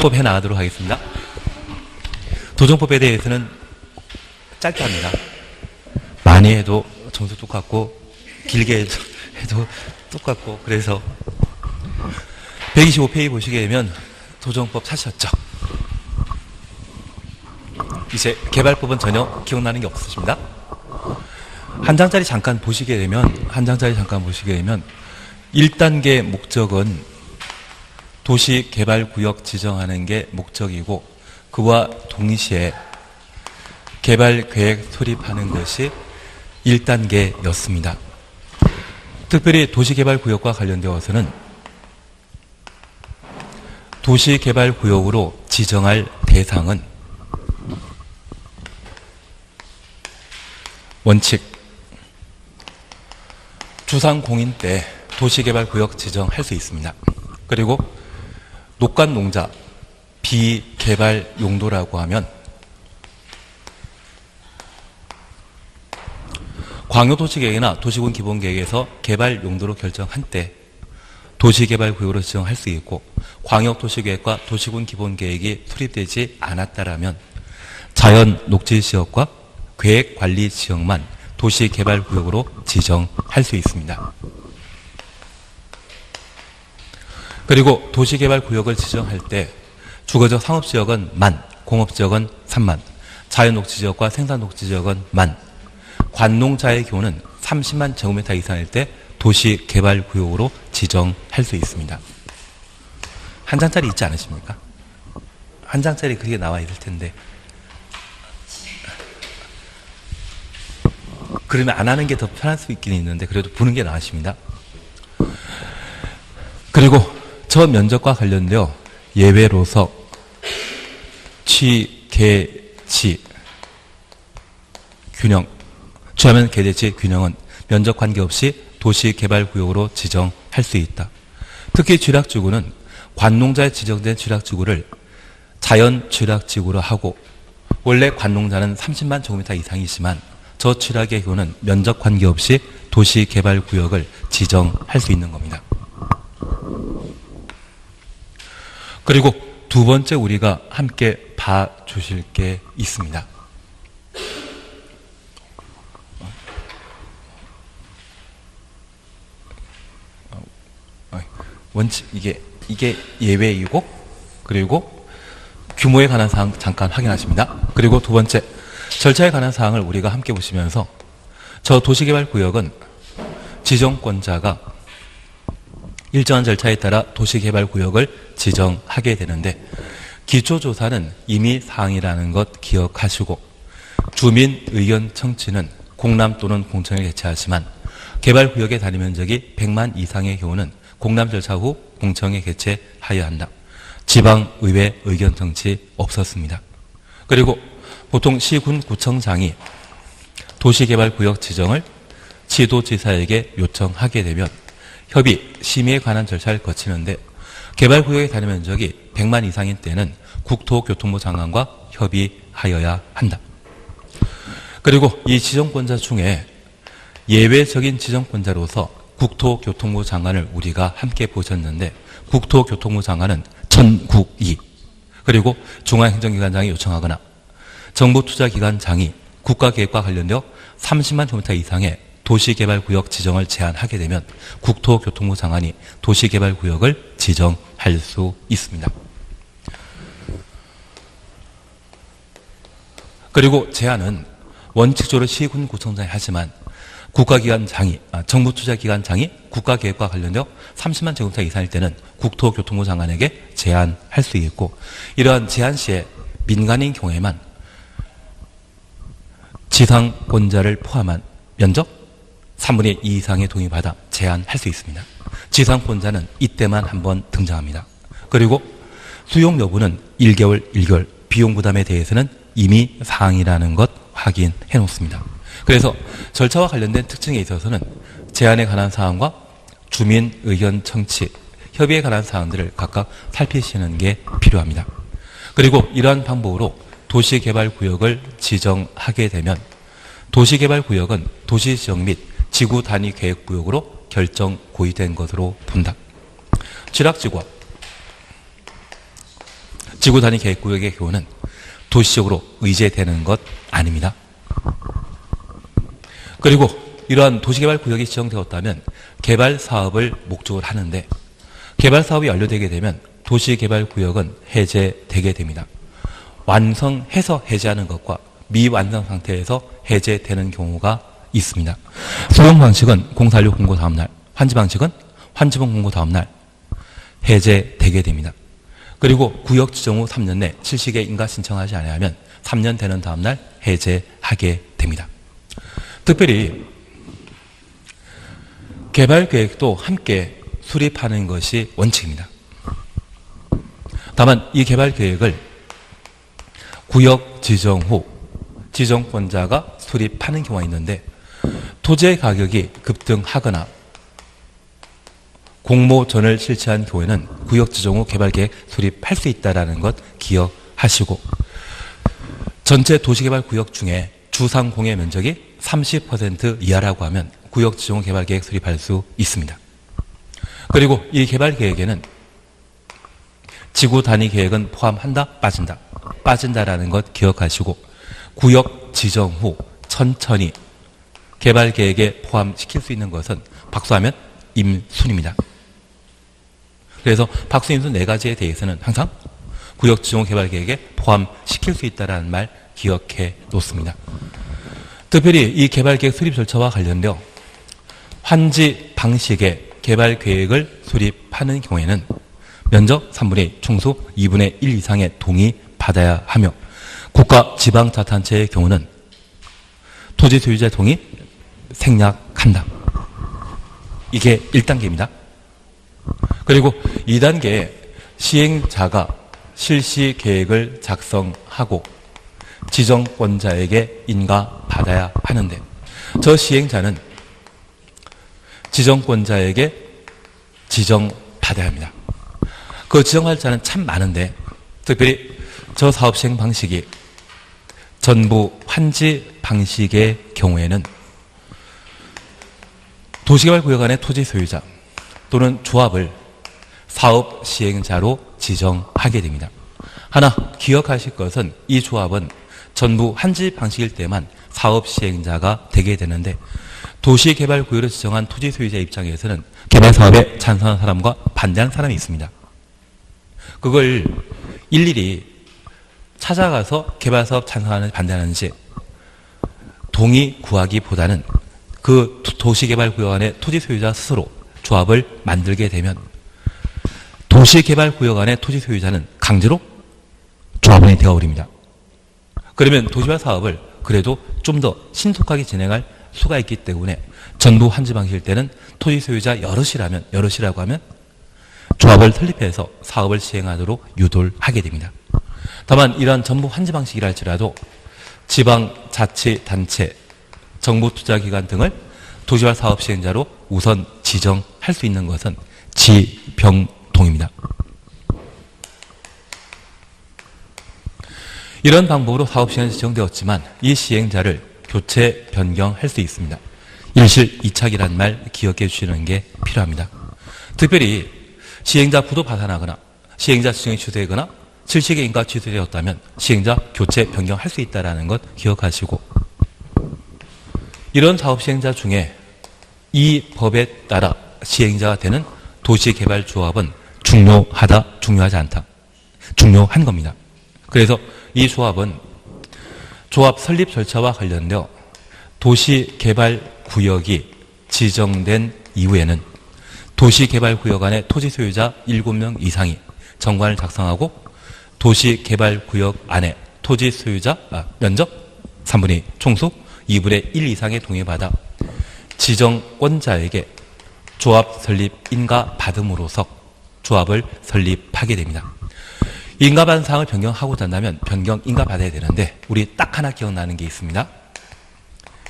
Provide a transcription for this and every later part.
도정법에 나가도록 하겠습니다. 도정법에 대해서는 짧게 합니다. 많이 해도 점수 똑같고 길게 해도 똑같고 그래서 125페이지 보시게 되면 도정법 찾으셨죠? 이제 개발법은 전혀 기억나는 게 없으십니다. 한 장짜리 잠깐 보시게 되면 1단계 목적은 도시개발구역 지정하는 게 목적이고 그와 동시에 개발계획 수립하는 것이 1단계였습니다. 특별히 도시개발구역과 관련되어서는 도시개발구역으로 지정할 대상은 원칙, 주상공인 때 도시개발구역 지정할 수 있습니다. 그리고 녹간농자, 비개발 용도라고 하면 광역도시계획이나 도시군 기본계획에서 개발 용도로 결정한 때 도시개발구역으로 지정할 수 있고 광역도시계획과 도시군 기본계획이 수립되지 않았다라면 자연 녹지지역과 계획관리지역만 도시개발구역으로 지정할 수 있습니다. 그리고 도시개발구역을 지정할 때 주거적 상업지역은 10,000, 공업지역은 30,000, 자연녹지지역과 생산녹지지역은 10,000, 관농자의 경우는 30만 제곱미터 이상일 때 도시개발구역으로 지정할 수 있습니다. 한 장짜리 있지 않으십니까? 한 장짜리 그게 나와 있을 텐데 그러면 안 하는 게 더 편할 수 있긴 있는데 그래도 보는 게 나으십니다. 그리고 저 면적과 관련되어 예외로서 취, 개, 지, 균형, 취하면 개대지 균형은 면적 관계없이 도시개발구역으로 지정할 수 있다. 특히 쥐락지구는 관농자에 지정된 쥐락지구를 자연쥐락지구로 하고 원래 관농자는 30만 제곱미터 이상이지만 저 쥐락의 경우는 면적 관계없이 도시개발구역을 지정할 수 있는 겁니다. 그리고 두 번째 우리가 함께 봐주실 게 있습니다. 원칙 이게 예외이고 그리고 규모에 관한 사항 잠깐 확인하십니다. 그리고 두 번째 절차에 관한 사항을 우리가 함께 보시면서 저 도시개발구역은 지정권자가 일정한 절차에 따라 도시개발구역을 지정하게 되는데 기초조사는 임의사항이라는 것 기억하시고 주민 의견 청취는 공람 또는 공청회 개최하지만 개발구역의 단위면적이 100만 이상의 경우는 공람 절차 후 공청회 개최하여야 한다. 지방의회 의견 청취 없었습니다. 그리고 보통 시군 구청장이 도시개발구역 지정을 지도지사에게 요청하게 되면 협의, 심의에 관한 절차를 거치는데 개발구역의 단위면적이 100만 이상인 때는 국토교통부 장관과 협의하여야 한다. 그리고 이 지정권자 중에 예외적인 지정권자로서 국토교통부 장관을 우리가 함께 보셨는데 국토교통부 장관은 전국이 그리고 중앙행정기관장이 요청하거나 정부투자기관장이 국가계획과 관련되어 30만 제곱미터 이상의 도시개발구역 지정을 제안하게 되면 국토교통부 장관이 도시개발구역을 지정할 수 있습니다. 그리고 제안은 원칙적으로 시군구청장이 하지만 국가기관장이, 정부투자기관장이 국가계획과 관련되어 30만 제곱미터 이상일 때는 국토교통부 장관에게 제안할 수 있고 이러한 제안 시에 민간인 경우에만 지상권자를 포함한 면적 3분의 2 이상의 동의받아 제한할 수 있습니다. 지상권자는 이때만 한번 등장합니다. 그리고 수용 여부는 1개월, 1개월, 비용 부담에 대해서는 이미 사항이라는 것 확인해 놓습니다. 그래서 절차와 관련된 특징에 있어서는 제안에 관한 사항과 주민 의견 청취, 협의에 관한 사항들을 각각 살피시는 게 필요합니다. 그리고 이러한 방법으로 도시개발구역을 지정하게 되면 도시개발구역은 도시지역 및 지구단위계획구역으로 결정 고의된 것으로 본다. 쥐락지구와 지구 단위 계획구역의 경우는 도시적으로 의제되는 것 아닙니다. 그리고 이러한 도시개발구역이 지정되었다면 개발 사업을 목적으로 하는데 개발 사업이 완료되게 되면 도시개발구역은 해제되게 됩니다. 완성해서 해제하는 것과 미완성 상태에서 해제되는 경우가 있습니다. 수용 방식은 공사완료 공고 다음날, 환지 방식은 환지본 공고 다음날 해제되게 됩니다. 그리고 구역 지정 후 3년 내 실시계 인가 신청하지 않으면 3년 되는 다음날 해제하게 됩니다. 특별히 개발 계획도 함께 수립하는 것이 원칙입니다. 다만 이 개발 계획을 구역 지정 후 지정권자가 수립하는 경우가 있는데 토지의 가격이 급등하거나 공모전을 실시한 경우에는 구역 지정 후 개발계획 수립할 수 있다는 것 기억하시고 전체 도시개발구역 중에 주상공의 면적이 30% 이하라고 하면 구역 지정 후 개발계획 수립할 수 있습니다. 그리고 이 개발계획에는 지구 단위 계획은 포함한다, 빠진다. 빠진다라는 것 기억하시고 구역 지정 후 천천히 개발계획에 포함시킬 수 있는 것은 박수하면 임순입니다. 그래서 박수, 임순 네 가지에 대해서는 항상 구역 지정 후 개발계획에 포함시킬 수 있다는 말 기억해 놓습니다. 특별히 이 개발계획 수립 절차와 관련되어 환지 방식의 개발계획을 수립하는 경우에는 면적 3분의 2, 총수 2분의 1 이상의 동의 받아야 하며 국가 지방자치단체의 경우는 토지 소유자 동의 생략한다. 이게 1단계입니다. 그리고 2단계에 시행자가 실시 계획을 작성하고 지정권자에게 인가받아야 하는데 저 시행자는 지정권자에게 지정받아야 합니다. 그 지정할 자는 참 많은데 특별히 저 사업 시행 방식이 전부 환지 방식의 경우에는 도시개발구역 안의 토지 소유자 또는 조합을 사업 시행자로 지정하게 됩니다. 하나 기억하실 것은 이 조합은 전부 환지 방식일 때만 사업 시행자가 되게 되는데 도시개발구역으로 지정한 토지 소유자 입장에서는 개발사업에 찬성하는 사람과 반대하는 사람이 있습니다. 그걸 일일이 찾아가서 개발사업 찬성하는지 반대하는지 동의 구하기보다는 그 도시개발구역 안의 토지 소유자 스스로 조합을 만들게 되면 도시개발구역 안의 토지 소유자는 강제로 조합원이 되어버립니다. 그러면 도시개발 사업을 그래도 좀 더 신속하게 진행할 수가 있기 때문에 전부 환지 방식일 때는 토지 소유자 여럿이라고 하면 조합을 설립해서 사업을 시행하도록 유도를 하게 됩니다. 다만 이러한 전부 환지 방식이라 할지라도 지방자치단체, 정부투자기관 등을 도시개발 사업 시행자로 우선 지정할 수 있는 것은 지병동입니다. 이런 방법으로 사업 시행이 지정되었지만 이 시행자를 교체 변경할 수 있습니다. 일실이착이라는 말 기억해 주시는 게 필요합니다. 특별히 시행자 부도 파산하거나 시행자 지정이 취소되거나 실시계 인가 취소되었다면 시행자 교체 변경할 수 있다는 것 기억하시고 이런 사업 시행자 중에 이 법에 따라 시행자가 되는 도시개발조합은 중요하다, 중요하지 않다. 중요한 겁니다. 그래서 이 조합은 조합 설립 절차와 관련되어 도시개발구역이 지정된 이후에는 도시개발구역 안에 토지 소유자 7명 이상이 정관을 작성하고 도시개발구역 안에 토지 소유자 면적 3분의 2, 총수 2분의 1 이상의 동의받아 지정권자에게 조합 설립 인가 받음으로써 조합을 설립하게 됩니다. 인가받은 사항을 변경하고자 한다면 변경 인가 받아야 되는데 우리 딱 하나 기억나는 게 있습니다.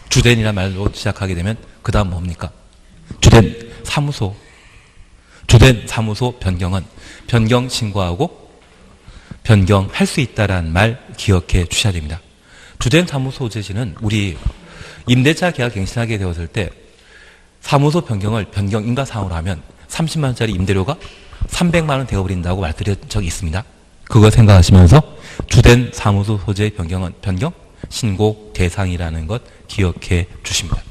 주된이라는 말로 시작하게 되면 그 다음 뭡니까? 주된 사무소. 주된 사무소 변경은 변경 신고하고 변경할 수 있다는 말 기억해 주셔야 됩니다. 주된 사무소 제시는 우리 임대차 계약 갱신하게 되었을 때 사무소 변경을 변경 인가 사항으로 하면 30만 원짜리 임대료가 300만 원 되어버린다고 말드린 적이 있습니다. 그거 생각하시면서 주된 사무소 소재의 변경은 변경, 신고 대상이라는 것 기억해 주십니다.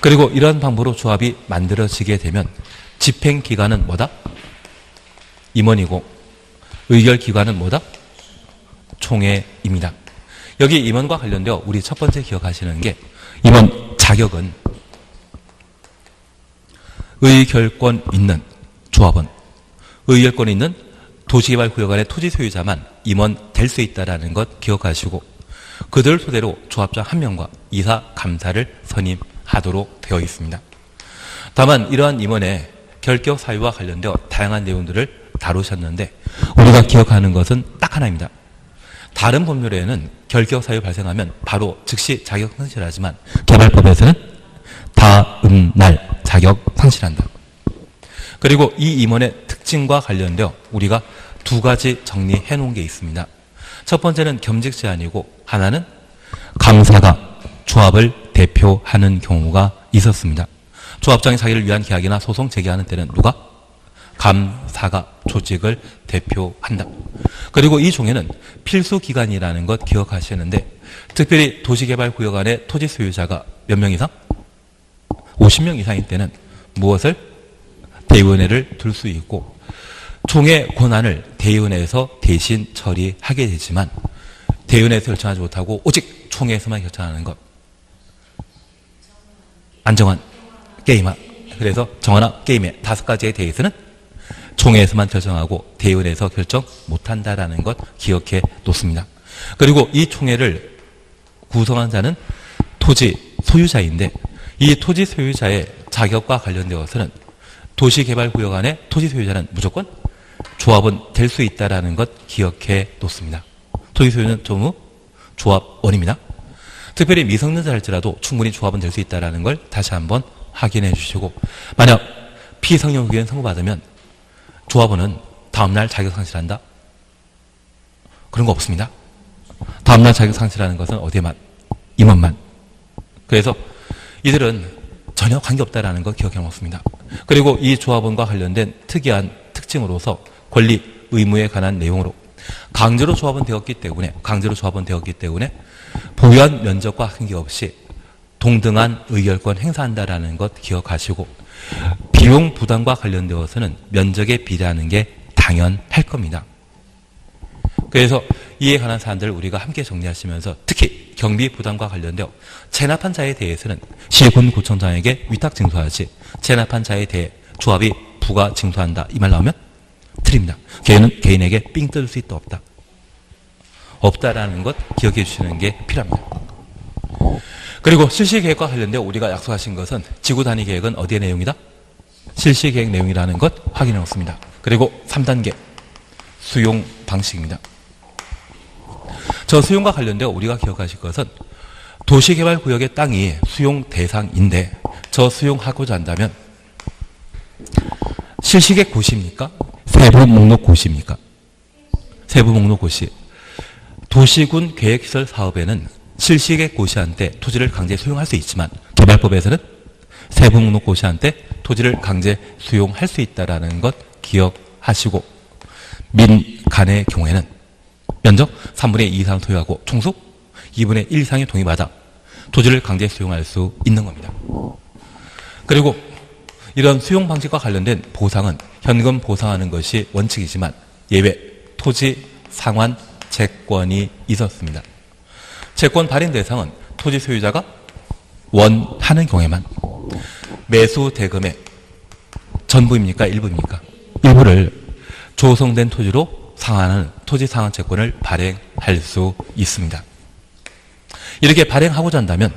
그리고 이런 방법으로 조합이 만들어지게 되면 집행기관은 뭐다? 임원이고 의결기관은 뭐다? 총회입니다. 여기 임원과 관련되어 우리 첫 번째 기억하시는 게 임원 자격은 의결권 있는 조합원, 의결권 있는 도시개발구역 안의 토지 소유자만 임원 될 수 있다는 것 기억하시고 그들 토대로 조합장 1명과 이사 감사를 선임하도록 되어 있습니다. 다만 이러한 임원의 결격 사유와 관련되어 다양한 내용들을 다루셨는데 우리가 기억하는 것은 딱 하나입니다. 다른 법률에는 결격 사유 발생하면 바로 즉시 자격 상실하지만 개발법에서는 다음 날 자격 상실한다. 그리고 이 임원의 특징과 관련되어 우리가 두 가지 정리해 놓은 게 있습니다. 첫 번째는 겸직 제한이고 하나는 감사가 조합을 대표하는 경우가 있었습니다. 조합장이 자기를 위한 계약이나 소송 제기하는 때는 누가? 감사가 조직을 대표한다. 그리고 이 종에는 필수 기간이라는 것 기억하시는데 특별히 도시개발구역 안에 토지 소유자가 몇 명 이상? 50명 이상일 때는 무엇을? 대의원회를 둘 수 있고 총회 권한을 대의원회에서 대신 처리하게 되지만 대의원회에서 결정하지 못하고 오직 총회에서만 결정하는 것. 안정환, 게임화. 그래서 정화나 게임의 5가지에 대해서는 총회에서만 결정하고 대의원회에서 결정 못한다라는 것 기억해 놓습니다. 그리고 이 총회를 구성한 자는 토지 소유자인데 이 토지 소유자의 자격과 관련되어서는 도시개발구역 안에 토지 소유자는 무조건 조합은 될 수 있다는 것 기억해 놓습니다. 토지 소유는 전부 조합원입니다. 특별히 미성년자 할지라도 충분히 조합은 될 수 있다는 걸 다시 한번 확인해 주시고 만약 피성년 후기는 선고받으면 조합원은 다음날 자격 상실한다? 그런 거 없습니다. 다음날 자격 상실하는 것은 어디에만? 임원만. 그래서 이들은 전혀 관계없다라는 거 기억해 놓습니다. 그리고 이 조합원과 관련된 특이한 특징으로서 권리, 의무에 관한 내용으로 강제로 조합원 되었기 때문에 보유한 면적과 관계없이 동등한 의결권 행사한다라는 것 기억하시고 비용 부담과 관련되어서는 면적에 비례하는 게 당연할 겁니다. 그래서 이에 관한 사안들을 우리가 함께 정리하시면서 특히 경비 부담과 관련되어 체납한 자에 대해서는 시군구청장에게 위탁 징수하지 체납한 자에 대해 조합이 부가 징수한다. 이 말 나오면 틀립니다. 걔는 개인에게 삥 뜯을 수 있다 없다. 없다라는 것 기억해 주시는 게 필요합니다. 그리고 실시계획과 관련되어 우리가 약속하신 것은 지구단위 계획은 어디의 내용이다? 실시계획 내용이라는 것 확인해 놓습니다. 그리고 3단계 수용 방식입니다. 저 수용과 관련되어 우리가 기억하실 것은 도시개발구역의 땅이 수용 대상인데 저 수용하고자 한다면 실시계획 고시입니까? 세부 목록 고시입니까? 세부 목록 고시. 도시군 계획시설 사업에는 실시계획 고시한테 토지를 강제 수용할 수 있지만 개발법에서는 세부 목록 고시한테 토지를 강제 수용할 수 있다는 것 기억하시고 민간의 경우에는 면적 3분의 2 이상 소유하고 총수 2분의 1 이상의 동의받아 토지를 강제 수용할 수 있는 겁니다. 그리고 이런 수용 방식과 관련된 보상은 현금 보상하는 것이 원칙이지만 예외 토지 상환 채권이 있었습니다. 채권 발행 대상은 토지 소유자가 원하는 경우에만 매수 대금의 전부입니까? 일부입니까? 일부를 조성된 토지로 상환하는 토지 상환 채권을 발행할 수 있습니다. 이렇게 발행하고자 한다면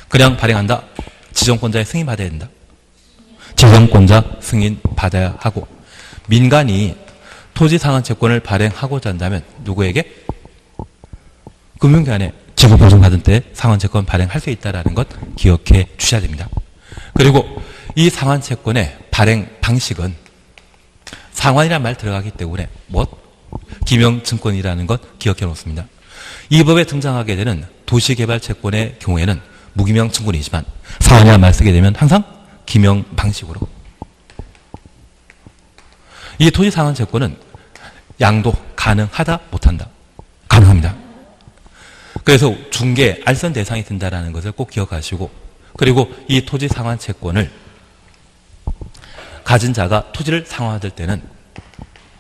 그냥 발행한다. 지정권자의 승인 받아야 된다. 지정권자 승인 받아야 하고 민간이 토지 상환 채권을 발행하고자 한다면 누구에게? 금융기관에 지급 보증받은 때 상환 채권 발행할 수 있다는 것 기억해 주셔야 됩니다. 그리고 이 상환 채권의 발행 방식은 상환이라는 말 들어가기 때문에 기명증권이라는 것 기억해 놓습니다. 이 법에 등장하게 되는 도시개발 채권의 경우에는 무기명증권이지만 상환이라는 말 쓰게 되면 항상 기명 방식으로 이 토지 상환 채권은 양도 가능하다 못한다. 가능합니다. 그래서 중개 알선 대상이 된다는 것을 꼭 기억하시고, 그리고 이 토지 상환 채권을 가진 자가 토지를 상환할 때는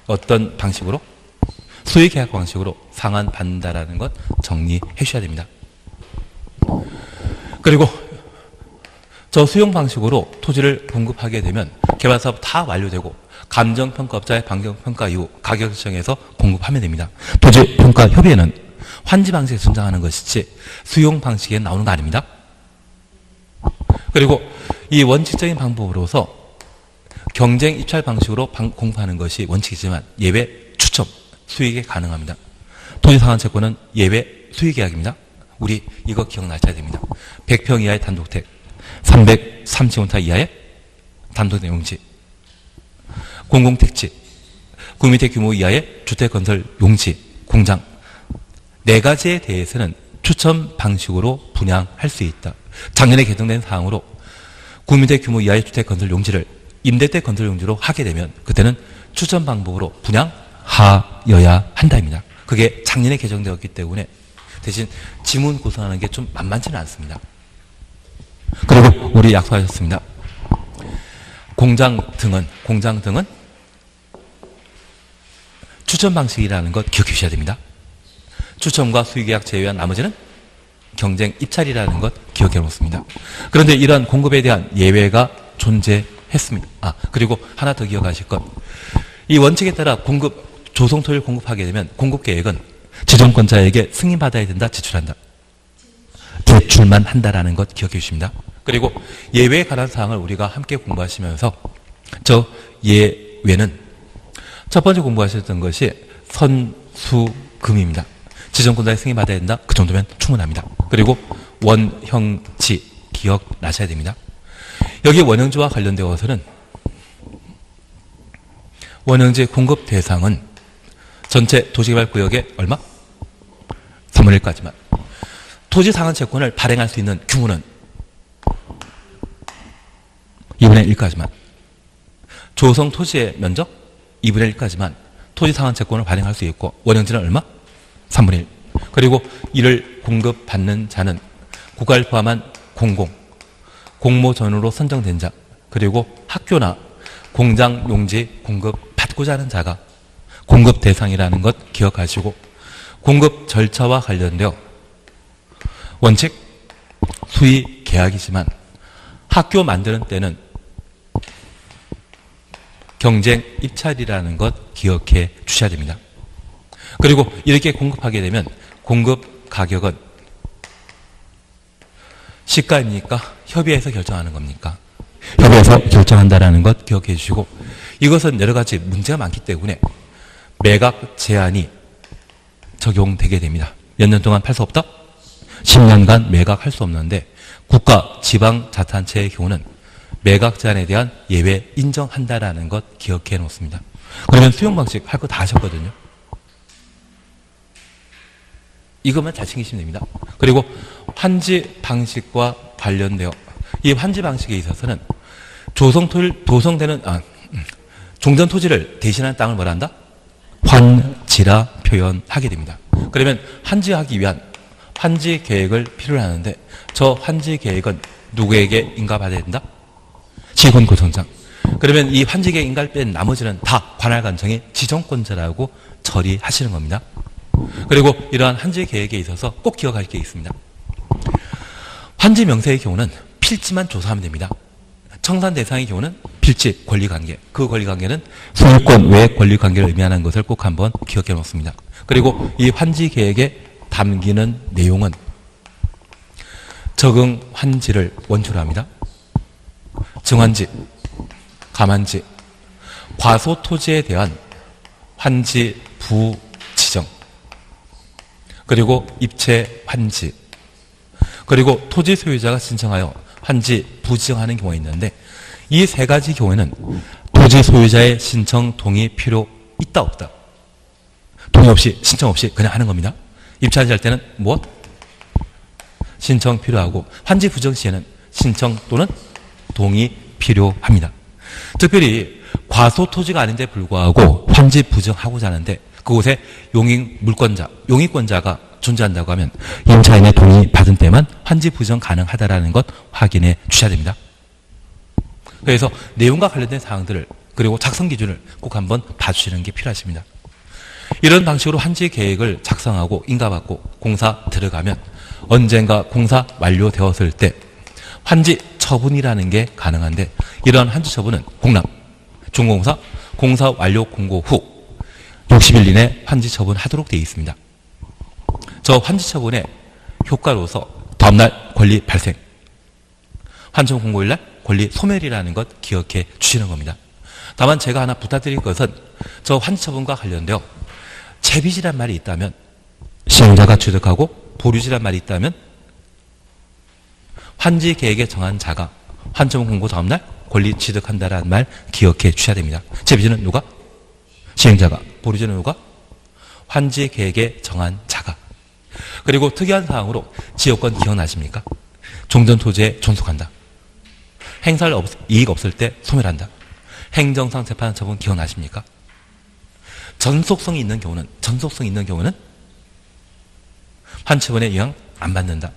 어떤 방식으로? 수의계약 방식으로 상환받는다라는 것 정리해 주셔야 됩니다. 그리고 저 수용 방식으로 토지를 공급하게 되면 개발사업 다 완료되고 감정평가업자의 반경평가 이후 가격 결정해서 공급하면 됩니다. 토지평가협의회는 환지 방식에 순장하는 것이지 수용 방식에 나오는 거 아닙니다. 그리고 이 원칙적인 방법으로서 경쟁 입찰 방식으로 공급하는 것이 원칙이지만 예외 추첨, 수익에 가능합니다. 토지상환 채권은 예외 수익계약입니다. 우리 이거 기억나셔야 됩니다. 100평 이하의 단독택, 330원타 이하의 단독택 용지, 공공택지, 구민택 규모 이하의 주택건설 용지, 공장 4가지에 대해서는 추첨 방식으로 분양할 수 있다. 작년에 개정된 사항으로 구민택 규모 이하의 주택건설 용지를 임대택 건설 용지로 하게 되면 그때는 추첨 방법으로 분양하여야 한다입니다. 그게 작년에 개정되었기 때문에 대신 지문 구성하는 게 좀 만만치는 않습니다. 그리고 우리 약속하셨습니다. 공장 등은 추첨 방식이라는 것 기억해 주셔야 됩니다. 추첨과 수의계약 제외한 나머지는 경쟁 입찰이라는 것 기억해 놓습니다. 그런데 이러한 공급에 대한 예외가 존재했습니다. 그리고 하나 더 기억하실 것. 이 원칙에 따라 조성 토지를 공급하게 되면 공급 계획은 지정권자에게 승인받아야 된다, 제출한다. 제출만 한다라는 것 기억해 주십니다. 그리고 예외에 관한 사항을 우리가 함께 공부하시면서 저 예외는 첫 번째 공부하셨던 것이 선수금입니다. 지정권자의 승인받아야 된다. 그 정도면 충분합니다. 그리고 원형지 기억나셔야 됩니다. 여기 원형지와 관련되어서는 원형지 공급 대상은 전체 도시개발구역의 얼마? 3분의 1까지만. 토지 상환 채권을 발행할 수 있는 규모는 2분의 1까지만. 조성 토지의 면적 2분의 1까지만 토지 상환 채권을 발행할 수 있고 원형지는 얼마? 3분의 1. 그리고 이를 공급받는 자는 국가를 포함한 공모전으로 선정된 자, 그리고 학교나 공장 용지 공급받고자 하는 자가 공급 대상이라는 것 기억하시고 공급 절차와 관련되어 원칙 수의 계약이지만 학교 만드는 때는 경쟁 입찰이라는 것 기억해 주셔야 됩니다. 그리고 이렇게 공급하게 되면 공급 가격은 시가입니까? 협의해서 결정하는 겁니까? 협의해서 결정한다라는 것 기억해 주시고 이것은 여러 가지 문제가 많기 때문에 매각 제한이 적용되게 됩니다. 몇 년 동안 팔 수 없다? 10년간 매각할 수 없는데 국가, 지방, 자탄체의 경우는 매각 제한에 대한 예외 인정한다라는 것 기억해 놓습니다. 그러면 수용 방식 할 거 다 하셨거든요. 이것만 잘 챙기시면 됩니다. 그리고 환지 방식과 관련되어 이 환지 방식에 있어서는 종전 토지를 대신한 땅을 뭐라 한다? 환지라 표현하게 됩니다. 그러면 환지하기 위한 환지 계획을 필요로 하는데 저 환지 계획은 누구에게 인가받아야 된다? 시군구청장. 그러면 이 환지 계획 인가를 뺀 나머지는 다 관할관청이 지정권자라고 처리하시는 겁니다. 그리고 이러한 환지 계획에 있어서 꼭 기억할 게 있습니다. 환지 명세의 경우는 필지만 조사하면 됩니다. 청산 대상의 경우는 필지 권리관계, 그 권리관계는 소유권 외 권리관계를 의미하는 것을 꼭 한번 기억해 놓습니다. 그리고 이 환지 계획에 담기는 내용은 적응 환지를 원초로 합니다. 증환지, 감환지, 과소 토지에 대한 환지 부지정, 그리고 입체 환지, 그리고 토지 소유자가 신청하여 환지 부지정하는 경우가 있는데 이 세 가지 경우에는 토지 소유자의 신청 동의 필요 있다 없다? 동의 없이 신청 없이 그냥 하는 겁니다. 입찰할 때는 무엇? 신청 필요하고 환지 부정 시에는 신청 또는 동의 필요합니다. 특별히 과소 토지가 아닌데 불구하고 환지 부정하고자 하는데 그곳에 용익권자가 존재한다고 하면 임차인의 동의 받은 때만 환지 부정 가능하다라는 것 확인해 주셔야 됩니다. 그래서 내용과 관련된 사항들을 그리고 작성 기준을 꼭 한번 봐주시는 게 필요하십니다. 이런 방식으로 환지 계획을 작성하고 인가받고 공사 들어가면 언젠가 공사 완료되었을 때 환지 처분이라는 게 가능한데 이러한 환지 처분은 공람, 중공사, 공사 완료 공고 후 60일 이내 환지 처분하도록 되어 있습니다. 저 환지 처분의 효과로서 다음날 권리 발생, 환청 공고일날 권리 소멸이라는 것 기억해 주시는 겁니다. 다만 제가 하나 부탁드릴 것은 저 환지 처분과 관련되어 채비지란 말이 있다면 시행자가 취득하고 보류지란 말이 있다면 환지 계획에 정한 자가 환청 공고 다음날 권리 취득한다라는 말 기억해 주셔야 됩니다. 채비지는 누가? 시행자가. 보류지는 누가? 환지 계획에 정한 자가. 그리고 특이한 사항으로 지역권 기억나십니까? 종전 토지에 존속한다. 행사할 이익 없을 때 소멸한다. 행정상 재판 처분 기억나십니까? 전속성이 있는 경우는 환처분에 영향 안 받는다.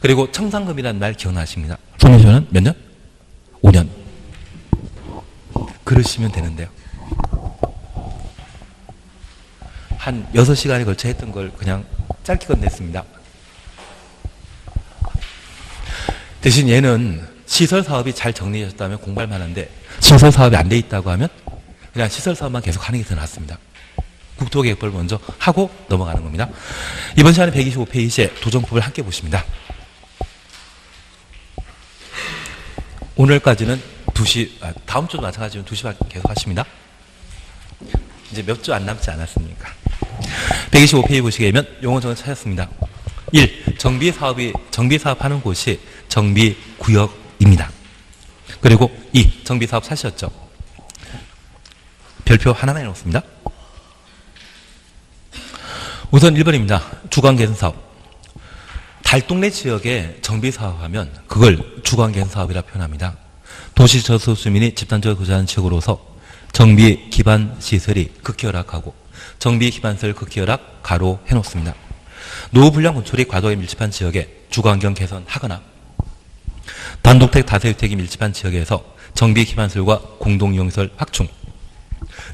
그리고 청산금이라는 말 기억나십니다. 소멸시효는 몇 년? 5년. 그러시면 되는데요. 한 6시간에 걸쳐 했던 걸 그냥 짧게 끝냈습니다. 대신 얘는 시설사업이 잘 정리되셨다면 공부할 만한데 시설사업이 안 돼 있다고 하면 그냥 시설사업만 계속 하는 게 더 낫습니다. 국토계획법을 먼저 하고 넘어가는 겁니다. 이번 시간에 125페이지에 도정법을 함께 보십니다. 오늘까지는 2시, 다음 주도 마찬가지로 2시간 계속 하십니다. 이제 몇 주 안 남지 않았습니까? 125페이지 보시게 되면 용어 정을 찾았습니다. 1. 정비사업하는 곳이 정비구역입니다. 그리고 2. 정비사업 사실였죠. 별표 하나만 해놓습니다. 우선 1번입니다. 주거개선사업. 달동네 지역에 정비사업하면 그걸 주거개선사업이라 표현합니다. 도시 저소수민이 집단적으로 거주하는 지역으로서 정비 기반 시설이 극히 열악하고 정비 기반 시설 극히 열악 가로 해놓습니다. 노후 불량 건축이 과도하게 밀집한 지역에 주거환경 개선하거나 단독택 다세주택이 밀집한 지역에서 정비 기반 시설과 공동이용시설 확충,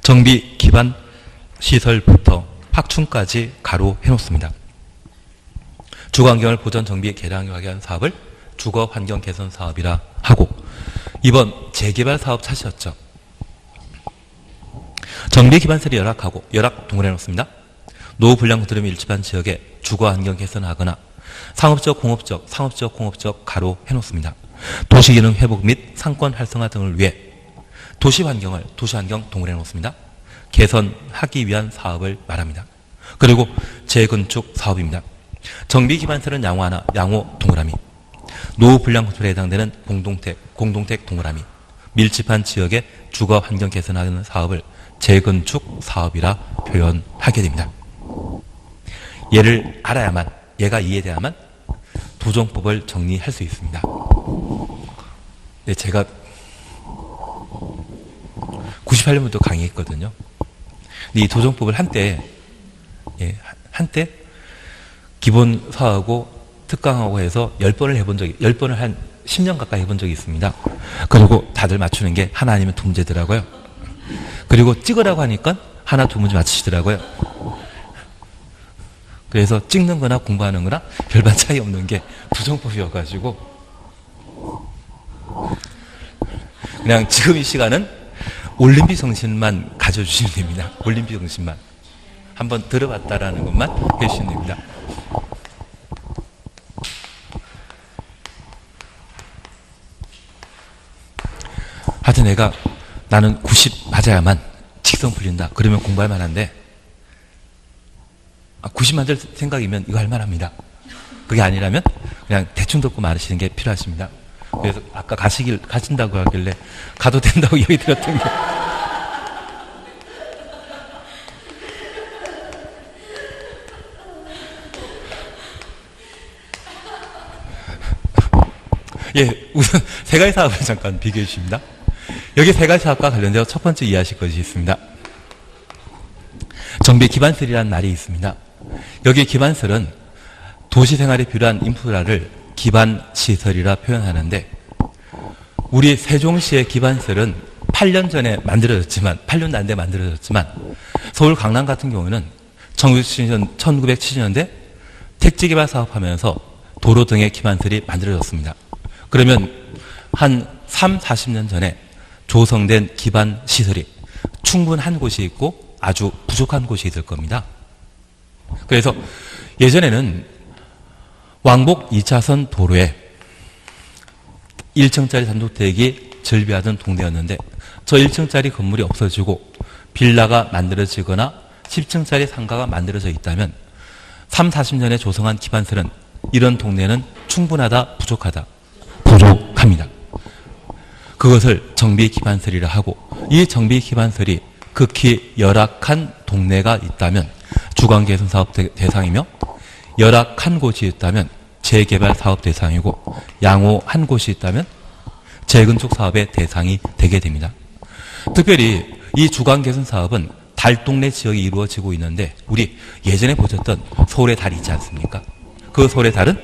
정비 기반 시설부터 확충까지 가로 해놓습니다. 주거환경을 보전 정비 개량하게 하는 사업을 주거환경 개선 사업이라 하고 2번 재개발 사업 찾으셨죠. 정비 기반시설이 열악하고 열악 동그래 놓습니다. 노후 불량 건축이 밀집한 지역에 주거환경 개선하거나 상업적, 공업적 가로 해놓습니다. 도시기능 회복 및 상권 활성화 등을 위해 도시환경 동그래 놓습니다. 개선하기 위한 사업을 말합니다. 그리고 재건축 사업입니다. 정비 기반시설은 양호 하나, 양호 동그라미. 노후 불량 건축에 해당되는 공동택 동그라미. 밀집한 지역의 주거 환경 개선하는 사업을 재건축 사업이라 표현하게 됩니다. 얘를 알아야만, 얘가 이해돼야만 도정법을 정리할 수 있습니다. 네, 제가 98년부터 강의했거든요. 이 도정법을 한때 기본서하고 특강하고 해서 10번을 한 10년 가까이 해본 적이 있습니다. 그리고 다들 맞추는 게 하나 아니면 두 문제더라고요. 그리고 찍으라고 하니까 하나 두 문제 맞추시더라고요. 그래서 찍는 거나 공부하는 거나 별반 차이 없는 게 도정법이어가지고 그냥 지금 이 시간은 올림픽 정신만 가져주시면 됩니다. 올림픽 정신만. 한번 들어봤다라는 것만 해주시면 됩니다. 하여튼 나는 90 맞아야만 직성 풀린다. 그러면 공부할 만한데 90 맞을 생각이면 이거 할 만합니다. 그게 아니라면 그냥 대충 듣고 말하시는 게 필요하십니다. 그래서 아까 가신다고 하길래 가도 된다고 얘기 드렸던 게 예, 우선 세 가지 사업을 잠깐 비교해 주십니다. 여기 세 가지 사업과 관련되어 첫 번째 이해하실 것이 있습니다. 정비 기반설이라는 말이 있습니다. 여기 기반설은 도시 생활에 필요한 인프라를 기반시설이라 표현하는데, 우리 세종시의 기반설은 8년 전에 만들어졌지만, 8년도 안 돼 만들어졌지만, 서울 강남 같은 경우는 1970년대 택지개발 사업하면서 도로 등의 기반설이 만들어졌습니다. 그러면 한 3, 40년 전에 조성된 기반시설이 충분한 곳이 있고 아주 부족한 곳이 있을 겁니다. 그래서 예전에는 왕복 2차선 도로에 1층짜리 단독대역이 절비하던 동네였는데, 저 1층짜리 건물이 없어지고 빌라가 만들어지거나 10층짜리 상가가 만들어져 있다면 3, 40년에 조성한 기반설은 이런 동네는 충분하다, 부족하다, 부족합니다. 그것을 정비 기반설이라 하고, 이 정비 기반설이 극히 열악한 동네가 있다면 주거개선 사업 대상이며, 열악한 곳이 있다면 재개발 사업 대상이고, 양호한 곳이 있다면 재건축 사업의 대상이 되게 됩니다. 특별히 이 주거개선 사업은 달동네 지역이 이루어지고 있는데, 우리 예전에 보셨던 서울의 달이 있지 않습니까? 그 서울의 달은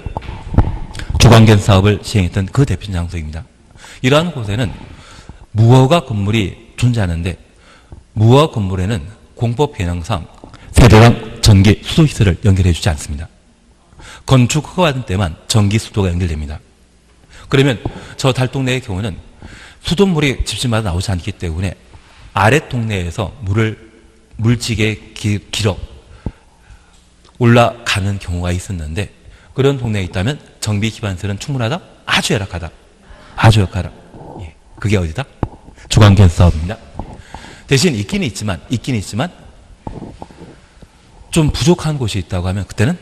주거개선 사업을 시행했던 그 대표 장소입니다. 이러한 곳에는 무허가 건물이 존재하는데, 무허가 건물에는 공법 개념상 세대당 전기 수도 시설을 연결해 주지 않습니다. 건축 허가받은 때만 전기 수도가 연결됩니다. 그러면 저 달동네의 경우는 수돗물이 집집마다 나오지 않기 때문에 아랫 동네에서 물지게 길어 올라가는 경우가 있었는데, 그런 동네에 있다면 정비 기반설은 충분하다? 아주 열악하다. 아주 열악하다. 예. 그게 어디다? 주거개선 사업입니다. 대신 있긴 있지만 좀 부족한 곳이 있다고 하면 그때는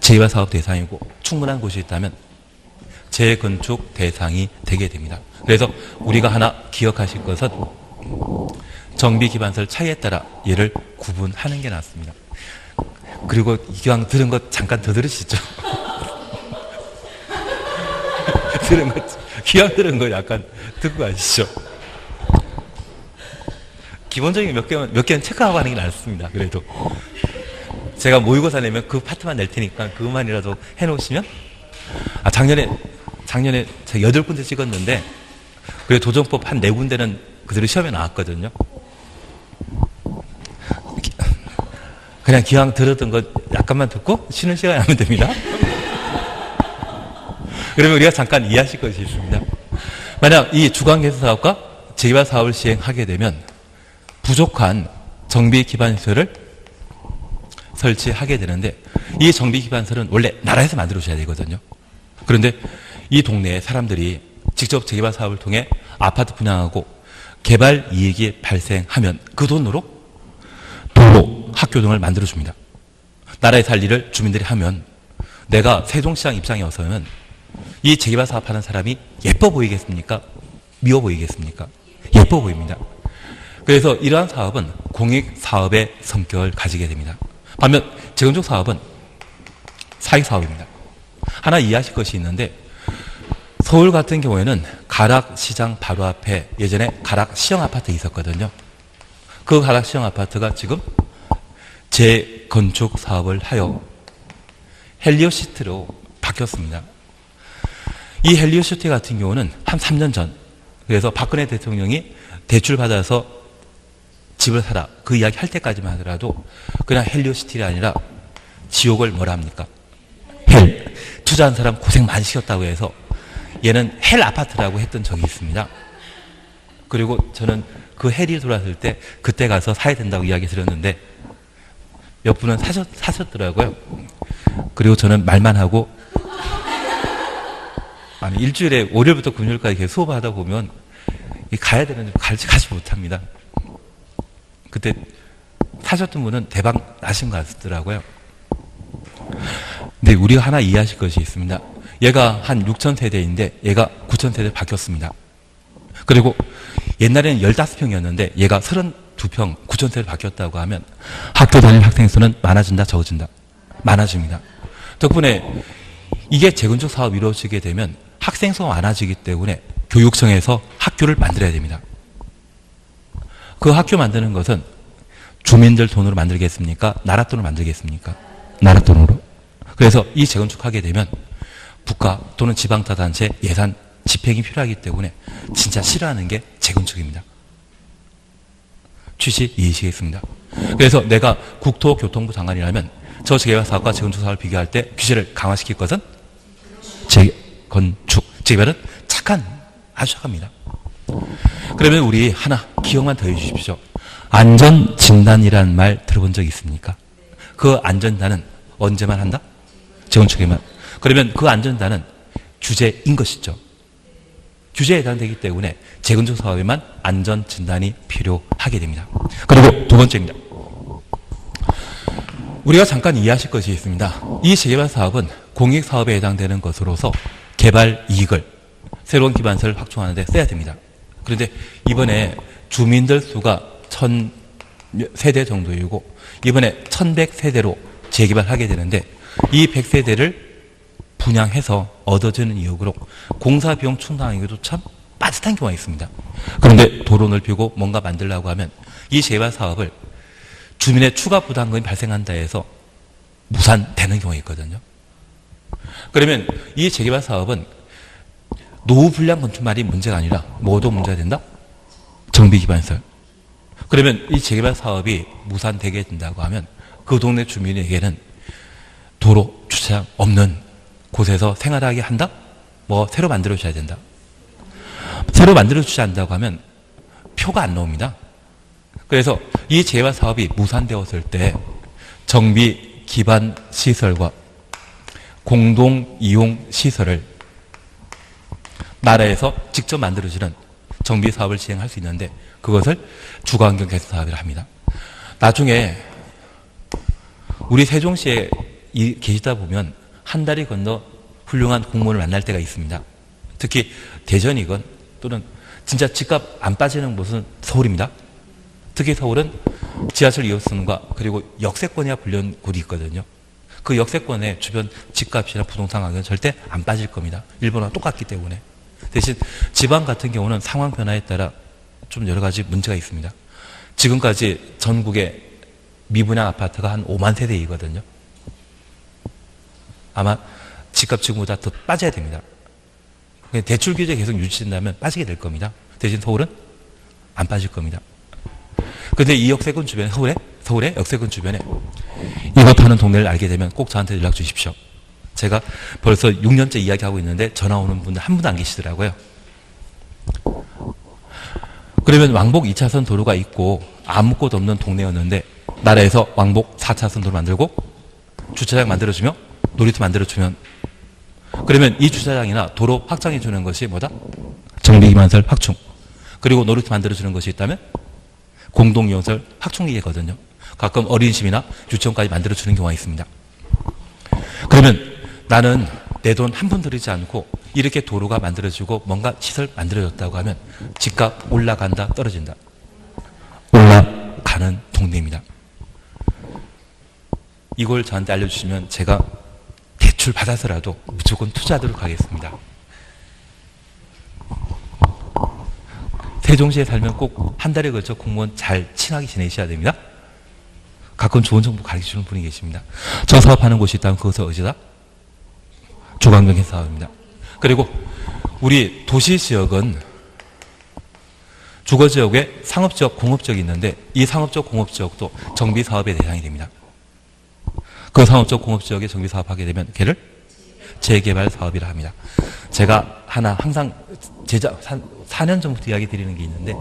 재개발 사업 대상이고, 충분한 곳이 있다면 재건축 대상이 되게 됩니다. 그래서 우리가 하나 기억하실 것은 정비 기반설 차이에 따라 얘를 구분하는 게 낫습니다. 그리고 이왕 들은 것 잠깐 더 들으시죠. 기왕 들은 거 약간 듣고 가시죠. 기본적인 몇 개는 체크하고 하는 게 낫습니다. 그래도 제가 모의고사 내면 그 파트만 낼 테니까 그것만이라도 해놓으시면, 작년에 제가 8군데 찍었는데, 그래 도정법 한 4군데는 그대로 시험에 나왔거든요. 그냥 기왕 들었던 것 약간만 듣고 쉬는 시간에 하면 됩니다. 그러면 우리가 잠깐 이해하실 것이 있습니다. 만약 이 주거개선 사업과 재개발 사업을 시행하게 되면 부족한 정비 기반시설을 설치하게 되는데, 이 정비 기반시설은 원래 나라에서 만들어 주셔야 되거든요. 그런데 이 동네에 사람들이 직접 재개발 사업을 통해 아파트 분양하고 개발 이익이 발생하면 그 돈으로 도로, 학교 등을 만들어 줍니다. 나라에서 할 일을 주민들이 하면, 내가 세종시장 입장이어서는 이 재개발 사업하는 사람이 예뻐 보이겠습니까? 미워 보이겠습니까? 예뻐 보입니다. 그래서 이러한 사업은 공익사업의 성격을 가지게 됩니다. 반면 재건축 사업은 사익사업입니다. 하나 이해하실 것이 있는데, 서울 같은 경우에는 가락시장 바로 앞에 예전에 가락시형 아파트 있었거든요. 그 가락시형 아파트가 지금 재건축 사업을 하여 헬리오시티로 바뀌었습니다. 이 헬리오시티 같은 경우는 한 3년 전, 그래서 박근혜 대통령이 대출 받아서 집을 사라, 그 이야기 할 때까지만 하더라도 그냥 헬리오시티가 아니라 지옥을 뭐라 합니까? 헬. 투자한 사람 고생 많이 시켰다고 해서 얘는 헬 아파트라고 했던 적이 있습니다. 그리고 저는 그 헬이 돌아왔을 때 그때 가서 사야 된다고 이야기 드렸는데 몇 분은 사셨더라고요. 그리고 저는 말만 하고, 아니 일주일에 월요일부터 금요일까지 계속 수업하다 보면 가야 되는데 가지 못합니다. 그때 사셨던 분은 대박 나신 것 같더라고요. 근데 우리가 하나 이해하실 것이 있습니다. 얘가 한 6,000세대인데 얘가 9,000세대 바뀌었습니다. 그리고 옛날에는 15평이었는데 얘가 32평, 9,000세대 바뀌었다고 하면 학교 다닐 학생 수는 많아진다, 적어진다? 많아집니다. 덕분에 이게 재건축 사업이 이루어지게 되면 학생 수가 많아지기 때문에 교육청에서 학교를 만들어야 됩니다. 그 학교 만드는 것은 주민들 돈으로 만들겠습니까? 나라 돈으로 만들겠습니까? 나라 돈으로. 그래서 이 재건축하게 되면 국가 또는 지방자치단체 예산 집행이 필요하기 때문에 진짜 싫어하는 게 재건축입니다. 취지 이해하시겠습니다. 그래서 내가 국토교통부 장관이라면 저 재개발 사업과 재건축 사업을 비교할 때 규제를 강화시킬 것은 재건축. 재개발은 아주 착합니다. 그러면 우리 하나 기억만 더 해주십시오. 안전진단이라는 말 들어본 적 있습니까? 그 안전진단은 언제만 한다? 재건축에만. 그러면 그 안전진단은 규제인 것이죠. 규제에 해당되기 때문에 재건축 사업에만 안전진단이 필요하게 됩니다. 그리고 두 번째입니다. 우리가 잠깐 이해하실 것이 있습니다. 이 재개발 사업은 공익사업에 해당되는 것으로서 개발 이익을 새로운 기반서를 확충하는 데 써야 됩니다. 그런데 이번에 주민들 수가 1000세대 정도이고 이번에 1100세대로 재개발하게 되는데 이 100세대를 분양해서 얻어지는 이익으로 공사비용 충당하기도 참 빠듯한 경우가 있습니다. 그런데 도로 넓히고 뭔가 만들려고 하면 이 재개발 사업을 주민의 추가 부담금이 발생한다 해서 무산되는 경우가 있거든요. 그러면 이 재개발 사업은 노후 불량 건축만이 문제가 아니라 뭐도 문제가 된다? 정비 기반설. 그러면 이 재개발 사업이 무산되게 된다고 하면 그 동네 주민에게는 도로, 주차장 없는 곳에서 생활하게 한다? 뭐 새로 만들어줘야 된다. 새로 만들어주지 않는다고 하면 표가 안 나옵니다. 그래서 이 재개발 사업이 무산되었을 때 정비 기반 시설과 공동 이용 시설을 나라에서 직접 만들어주는 정비 사업을 진행할 수 있는데 그것을 주거환경 개선 사업이라 합니다. 나중에 우리 세종시에 계시다 보면 한 다리 건너 훌륭한 공무원을 만날 때가 있습니다. 특히 대전이건 또는 진짜 집값 안 빠지는 곳은 서울입니다. 특히 서울은 지하철 2호선과 그리고 역세권이라 불리는 곳이 있거든요. 그 역세권의 주변 집값이나 부동산 가격은 절대 안 빠질 겁니다. 일본과 똑같기 때문에. 대신 지방 같은 경우는 상황 변화에 따라 좀 여러 가지 문제가 있습니다. 지금까지 전국에 미분양 아파트가 한 5만 세대이거든요. 아마 집값 지금보다 더 빠져야 됩니다. 대출 규제 계속 유지된다면 빠지게 될 겁니다. 대신 서울은 안 빠질 겁니다. 그런데 이 역세권 주변에 서울의 역세권 주변에 이것하는 동네를 알게 되면 꼭 저한테 연락 주십시오. 제가 벌써 6년째 이야기하고 있는데 전화 오는 분들 한 분도 안 계시더라고요. 그러면 왕복 2차선 도로가 있고 아무것도 없는 동네였는데 나라에서 왕복 4차선 도로 만들고 주차장 만들어주며 놀이터 만들어주면 그러면 이 주차장이나 도로 확장해 주는 것이 뭐다? 정비기반설 확충. 그리고 놀이터 만들어주는 것이 있다면 공동이용설 확충이거든요. 가끔 어린이집이나 유치원까지 만들어주는 경우가 있습니다. 그러면 나는 내 돈 한 푼 들이지 않고 이렇게 도로가 만들어지고 뭔가 시설 만들어졌다고 하면 집값 올라간다 떨어진다? 올라가는 동네입니다. 이걸 저한테 알려주시면 제가 대출 받아서라도 무조건 투자하도록 하겠습니다. 세종시에 살면 꼭 한 달에 걸쳐 공무원 잘 친하게 지내셔야 됩니다. 가끔 좋은 정보 가르쳐주는 분이 계십니다. 저 사업하는 곳이 있다면 그것을 어디다? 주거환경 개선 사업입니다. 그리고 우리 도시지역은 주거지역에 상업지역, 공업지역이 있는데 이 상업지역, 공업지역도 정비사업의 대상이 됩니다. 그 상업지역, 공업지역에 정비사업하게 되면 걔를 재개발 사업이라 합니다. 제가 하나 항상 4년 전부터 이야기 드리는 게 있는데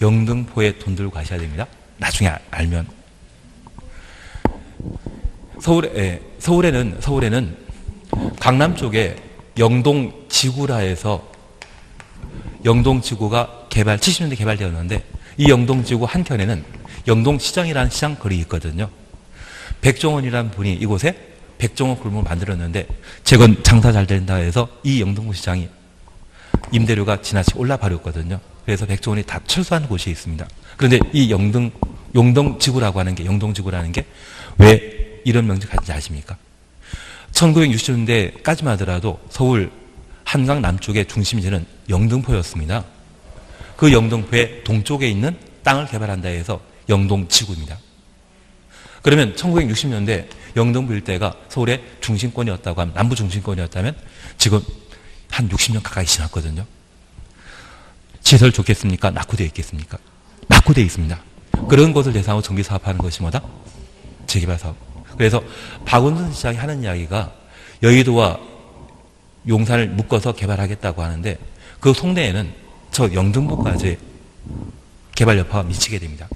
영등포에 돈 들고 가셔야 됩니다. 나중에 알면. 서울에는 강남 쪽에 영동지구라 해서 영동지구가 70년대 개발되었는데 이 영동지구 한켠에는 영동시장이라는 시장 거리 있거든요. 백종원이라는 분이 이곳에 백종원 골목을 만들었는데 재건 장사 잘 된다 해서 이 영동구 시장이 임대료가 지나치게 올라버렸거든요. 그래서 백종원이 다 철수한 곳이 있습니다. 그런데 이 영동지구라고 하는 게 영동지구라는 게 왜 이런 명칭을 가진지 아십니까? 1960년대까지만 하더라도 서울 한강 남쪽의 중심지는 영등포였습니다. 그 영등포의 동쪽에 있는 땅을 개발한다 해서 영동지구입니다. 그러면 1960년대 영등포 일대가 서울의 중심권이었다고 하면, 남부 중심권이었다면 지금 한 60년 가까이 지났거든요. 시설 좋겠습니까? 낙후되어 있겠습니까? 낙후되어 있습니다. 그런 것을 대상으로 정비 사업하는 것이 뭐다? 재개발 사업. 그래서 박원순 시장이 하는 이야기가 여의도와 용산을 묶어서 개발하겠다고 하는데 그 속내에는 저 영등포까지 개발 여파가 미치게 됩니다.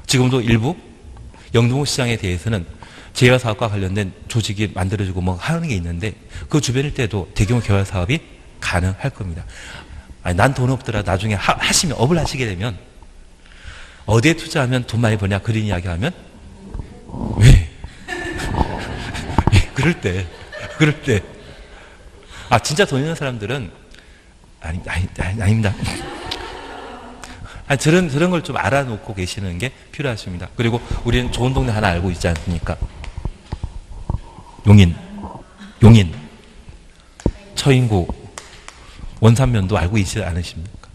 지금도 일부 영등포 시장에 대해서는 재개발 사업과 관련된 조직이 만들어지고 뭐 하는 게 있는데 그 주변일 때도 대규모 개발 사업이 가능할 겁니다. 아니, 난 돈 없더라. 나중에 하시면, 업을 하시게 되면 어디에 투자하면 돈 많이 버냐 그런 이야기 하면 왜? 그럴 때. 진짜 돈 있는 사람들은 아닙니다. 저런 걸 좀 알아놓고 계시는 게 필요하십니다. 그리고 우리는 좋은 동네 하나 알고 있지 않습니까? 용인, 처인구, 원산면도 알고 있지 않으십니까?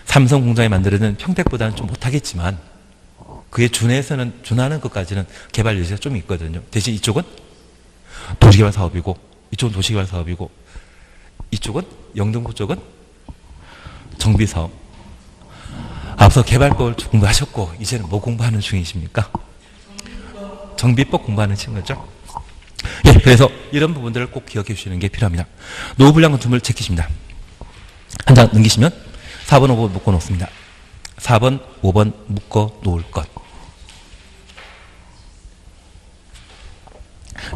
삼성 공장에 만들어진 평택보다는 좀 못하겠지만 그에 준하는 것까지는 개발 여지가 좀 있거든요. 대신 이쪽은 도시개발 사업이고 이쪽은 도시개발 사업이고 이쪽은 영등포 쪽은 정비사업. 앞서 개발법을 공부하셨고 이제는 뭐 공부하는 중이십니까? 정비법 공부하는 친구죠. 예, 그래서 이런 부분들을 꼭 기억해 주시는 게 필요합니다. 노후 불량 건축물 체크십니다. 한 장 넘기시면 4번, 5번 묶어 놓습니다. 4번, 5번 묶어 놓을 것.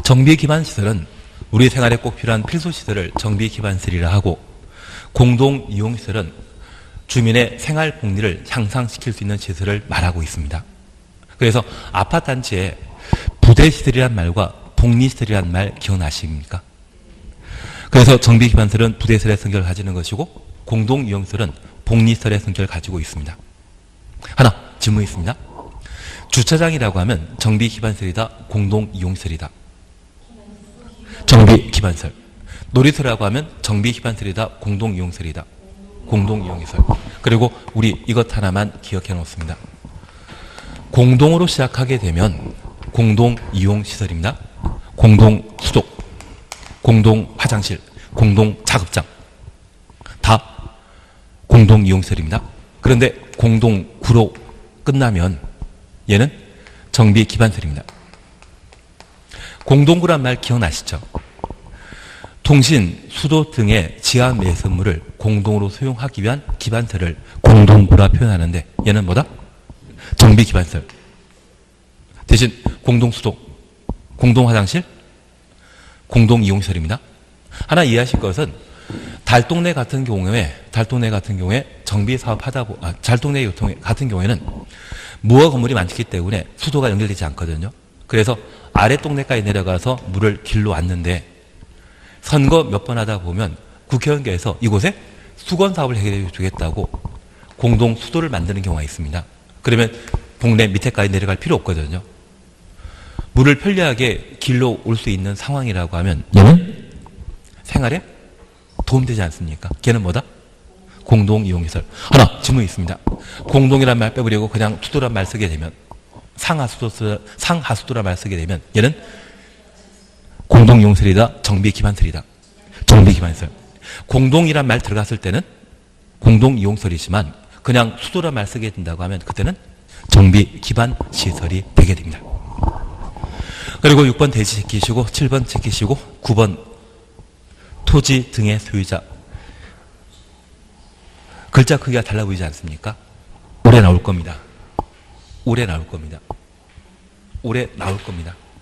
정비 기반 시설은 우리 생활에 꼭 필요한 필수 시설을 정비 기반 시설이라 하고 공동 이용 시설은 주민의 생활 복리를 향상시킬 수 있는 시설을 말하고 있습니다. 그래서 아파트 단지에 부대 시설이란 말과 복리 시설이란 말 기억나십니까? 그래서 정비 기반 시설은 부대 시설의 성격을 가지는 것이고 공동 이용 시설은 복리 시설의 성격을 가지고 있습니다. 하나 질문이 있습니다. 주차장이라고 하면 정비 기반 시설이다, 공동 이용 시설이다. 정비 기반 시설. 놀이터라고 하면 정비 기반 시설이다, 공동 이용 시설이다. 공동 이용 시설. 그리고 우리 이것 하나만 기억해 놓습니다. 공동으로 시작하게 되면 공동 이용 시설입니다. 공동 수도, 공동 화장실, 공동 작업장 다 공동 이용 시설입니다. 그런데 공동 구로 끝나면 얘는 정비 기반 시설입니다. 공동구란 말 기억나시죠? 통신, 수도 등의 지하 매설물을 공동으로 수용하기 위한 기반시설을 공동구라 표현하는데 얘는 뭐다? 정비 기반시설. 대신 공동수도, 공동화장실, 공동이용시설입니다. 하나 이해하실 것은 달동네 같은 경우에 달동네 같은 경우에는 무허 건물이 많기 때문에 수도가 연결되지 않거든요. 그래서 아래 동네까지 내려가서 물을 길러 왔는데 선거 몇 번 하다 보면 국회의원께서 이곳에 수건 사업을 해결해 주겠다고 공동 수도를 만드는 경우가 있습니다. 그러면 동네 밑에까지 내려갈 필요 없거든요. 물을 편리하게 길러 올 수 있는 상황이라고 하면 얘는 생활에 도움되지 않습니까? 걔는 뭐다? 공동 이용시설. 하나 질문이 있습니다. 공동이란 말 빼버리고 그냥 수도란 말 쓰게 되면 상하수도란 말 쓰게 되면 얘는 공동이용시설이다, 정비기반시설이다. 정비기반시설. 공동이란 말 들어갔을 때는 공동이용시설이지만 그냥 수도란 말 쓰게 된다고 하면 그때는 정비기반시설이 되게 됩니다. 그리고 6번 대지 지키시고 7번 지키시고 9번 토지 등의 소유자. 글자 크기가 달라 보이지 않습니까? 올해 나올 겁니다. 올해 나올 겁니다.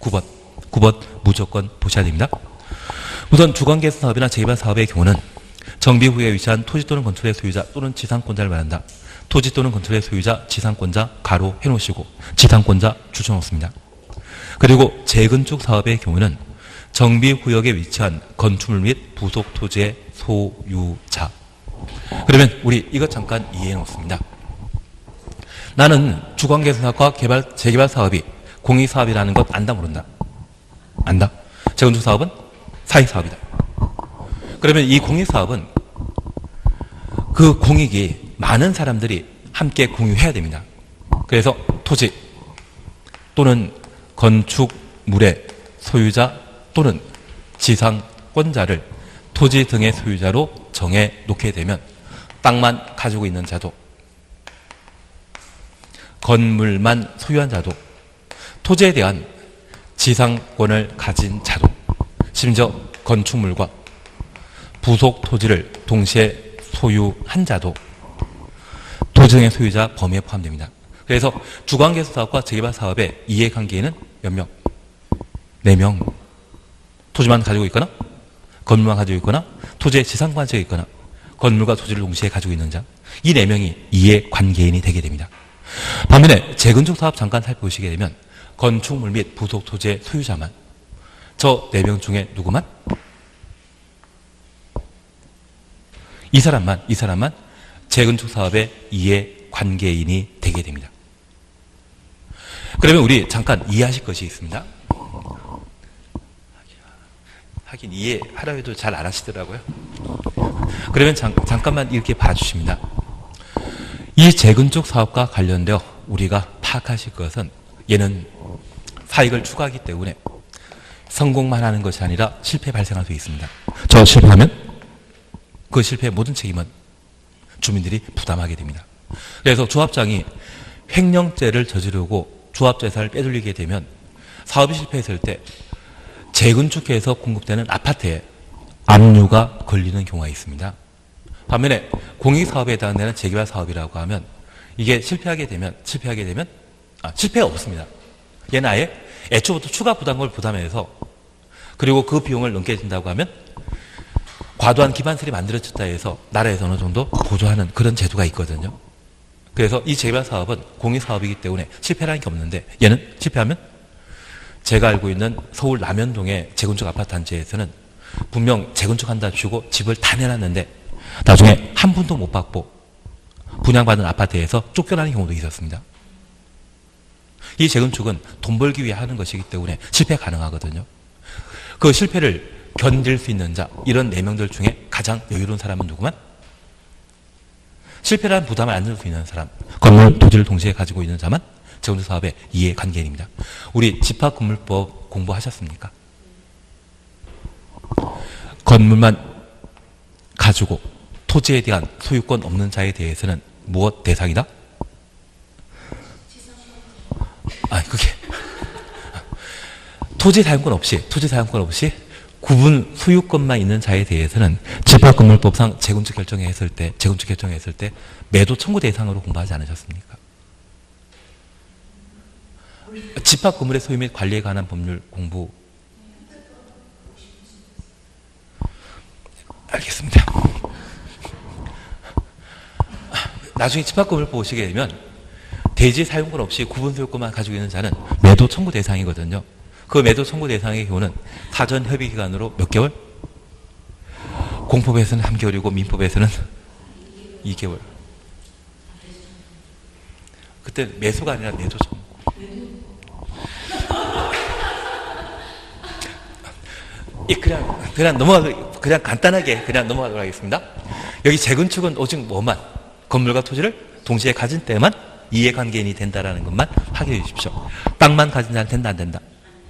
9번 무조건 보셔야 됩니다. 우선 주거개선 사업이나 재개발 사업의 경우는 정비 후에 위치한 토지 또는 건축의 소유자 또는 지상권자를 말한다. 토지 또는 건축의 소유자, 지상권자 가로 해놓으시고 지상권자 줄여놓습니다. 그리고 재건축 사업의 경우는 정비구역에 위치한 건축물 및 부속 토지의 소유자. 그러면 우리 이것 잠깐 이해해 놓습니다. 나는 주거개선 사업과 재개발 사업이 공익사업이라는 것 안다 모른다? 안다? 재건축 사업은 사익 사업이다. 그러면 이 공익 사업은 그 공익이 많은 사람들이 함께 공유해야 됩니다. 그래서 토지 또는 건축물의 소유자 또는 지상권자를 토지 등의 소유자로 정해 놓게 되면 땅만 가지고 있는 자도 건물만 소유한 자도 토지에 대한 지상권을 가진 자도 심지어 건축물과 부속 토지를 동시에 소유한 자도 토지 등의 소유자 범위에 포함됩니다. 그래서 주관계수 사업과 재개발 사업의 이해관계인은 몇 명? 4명. 토지만 가지고 있거나 건물만 가지고 있거나 토지의 지상권 가지고 있거나 건물과 토지를 동시에 가지고 있는 자, 이 4명이 이해관계인이 되게 됩니다. 반면에 재건축 사업 잠깐 살펴보시게 되면 건축물 및 부속 토지의 소유자만, 저 4명 중에 누구만? 이 사람만 재건축 사업의 이해관계인이 되게 됩니다. 그러면 우리 잠깐 이해하실 것이 있습니다. 하긴 이해하라 해도 잘 안 하시더라고요. 그러면 잠깐만 이렇게 봐주십니다. 이 재건축 사업과 관련되어 우리가 파악하실 것은 얘는 사익을 추구하기 때문에 성공만 하는 것이 아니라 실패 발생할 수 있습니다. 저 실패하면 그 실패의 모든 책임은 주민들이 부담하게 됩니다. 그래서 조합장이 횡령죄를 저지르고 조합재산을 빼돌리게 되면 사업이 실패했을 때 재건축해서 공급되는 아파트에 압류가 걸리는 경우가 있습니다. 반면에 공익사업에 해당되는 재개발 사업이라고 하면 이게 실패하게 되면 실패가 없습니다. 얘는 아예 애초부터 추가 부담금을 부담해서 그리고 그 비용을 넘게 된다고 하면 과도한 기반설이 만들어졌다 해서 나라에서 어느 정도 보조하는 그런 제도가 있거든요. 그래서 이 재개발 사업은 공익사업이기 때문에 실패라는 게 없는데 얘는 실패하면 제가 알고 있는 서울 남현동의 재건축 아파트 단지에서는 분명 재건축한다 치고 집을 다 내놨는데 나중에 한 푼도 못 받고 분양받은 아파트에서 쫓겨나는 경우도 있었습니다. 이 재건축은 돈 벌기 위해 하는 것이기 때문에 실패 가능하거든요. 그 실패를 견딜 수 있는 자, 이런 4명들 중에 가장 여유로운 사람은 누구만? 실패라는 부담을 안 들 수 있는 사람, 건물, 토지를 동시에 가지고 있는 자만 재건축 사업의 이해관계인입니다. 우리 집합건물법 공부하셨습니까? 건물만 가지고 토지에 대한 소유권 없는 자에 대해서는 무엇 대상이다? 그게 토지 사용권 없이 구분 소유권만 있는 자에 대해서는 집합건물법상 재건축 결정했을 때 매도 청구 대상으로 공부하지 않으셨습니까? 집합건물의 소유 및 관리에 관한 법률 공부. 알겠습니다. 나중에 집합건물법 보시게 되면 대지 사용권 없이 구분 소유권만 가지고 있는 자는 매도 청구 대상이거든요. 그 매도 청구 대상의 경우는 사전 협의 기간으로 몇 개월? 공법에서는 3개월이고 민법에서는 2개월. 그때 매수가 아니라 매도 청구. 그냥 간단하게 넘어가도록 하겠습니다. 여기 재건축은 오직 뭐만? 건물과 토지를 동시에 가진 때만 이해관계인이 된다라는 것만 확인해 주십시오. 땅만 가진 자는 된다, 안 된다?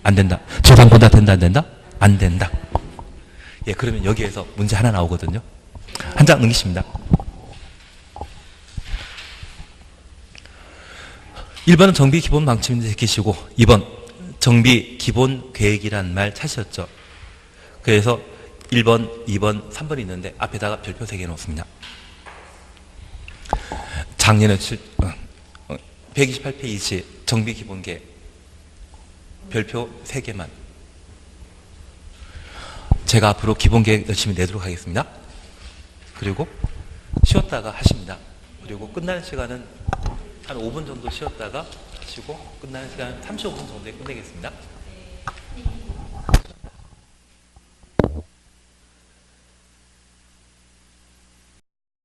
안 된다. 재산권 다 된다, 안 된다? 안 된다. 예, 그러면 여기에서 문제 하나 나오거든요. 한 장 넘기십니다. 1번은 정비 기본 방침인지 제끼시고 2번 정비 기본 계획이란 말 찾으셨죠? 그래서 1번, 2번, 3번이 있는데 앞에다가 별표 3개 놓습니다. 작년에 128페이지 정비 기본 계획 별표 3개만. 제가 앞으로 기본 계획 열심히 내도록 하겠습니다. 그리고 쉬었다가 하십니다. 그리고 끝나는 시간은 한 5분 정도 쉬었다가 하시고 끝나는 시간 35분 정도에 끝내겠습니다.